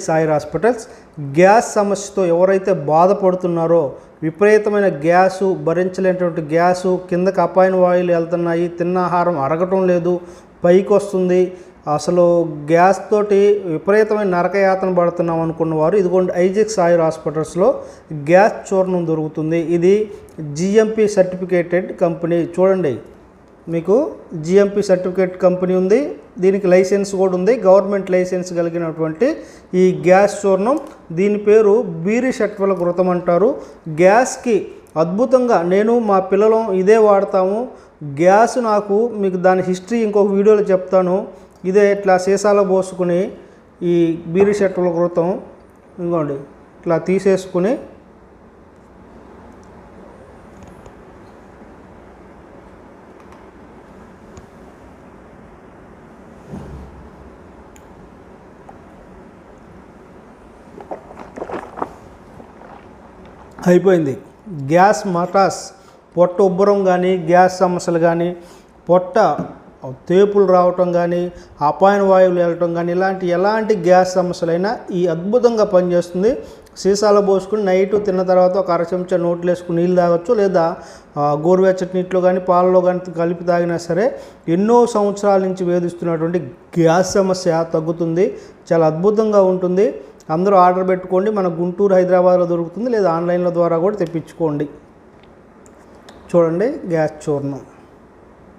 Sai hospitals gas సమస్యతో ఎవరైతే బాధపడుతున్నారో, విపరీతమైన గ్యాసు, భరించలేనటువంటి గ్యాసు, కిందకి అపాయన వాయువులు వెళ్తున్నాయి, తిన్న ఆహారం అరగటం లేదు, పైకి వస్తుంది, అసలు గ్యాస్ తోటి విపరీతమైన నరకయాతన పడుతున్నాం అనుకున్న వారు ఇదిగోండి ఐజెక్స్ ఆయుర్ హాస్పిటల్స్లో గ్యాస్ చూర్ణం దొరుకుతుంది. ఇది జిఎంపి సర్టిఫికేటెడ్ కంపెనీ. చూడండి, మీకు జిఎంపి సర్టిఫికేట్ కంపెనీ ఉంది, దీనికి లైసెన్స్ కూడా ఉంది, గవర్నమెంట్ లైసెన్స్ కలిగినటువంటి ఈ గ్యాస్ చూర్ణం. దీని పేరు బీరి షట్వల ఘృతం అంటారు. గ్యాస్కి అద్భుతంగా, నేను మా పిల్లలం ఇదే వాడతాము. గ్యాస్ నాకు మీకు దాని హిస్టరీ ఇంకొక వీడియోలో చెప్తాను. ఇదే ఇట్లా సీసాలో పోసుకుని ఈ బీరి షట్వల ఘృతం ఇంకోండి ఇట్లా తీసేసుకుని అయిపోయింది. గ్యాస్ మటాస్, పొట్ట ఉబ్బరం కానీ, గ్యాస్ సమస్యలు కానీ, పొట్ట తేపులు రావటం కానీ, అపాయన వాయువులు వెళ్ళటం కానీ, ఎలాంటి గ్యాస్ సమస్యలైనా ఈ అద్భుతంగా పనిచేస్తుంది. సీసాలో పోసుకుని నైట్ తిన్న తర్వాత ఒక అర చెంచా నోట్లు వేసుకుని నీళ్ళు తాగొచ్చు, లేదా గోరువెచ్చటి నీటిలో కానీ పాలలో కానీ కలిపి తాగినా సరే ఎన్నో సంవత్సరాల నుంచి వేధిస్తున్నటువంటి గ్యాస్ సమస్య తగ్గుతుంది. చాలా అద్భుతంగా ఉంటుంది. అందరూ ఆర్డర్ పెట్టుకోండి. మన గుంటూరు, హైదరాబాద్లో దొరుకుతుంది, లేదా ఆన్లైన్ల ద్వారా కూడా తెప్పించుకోండి. చూడండి గ్యాస్ చూర్ణం.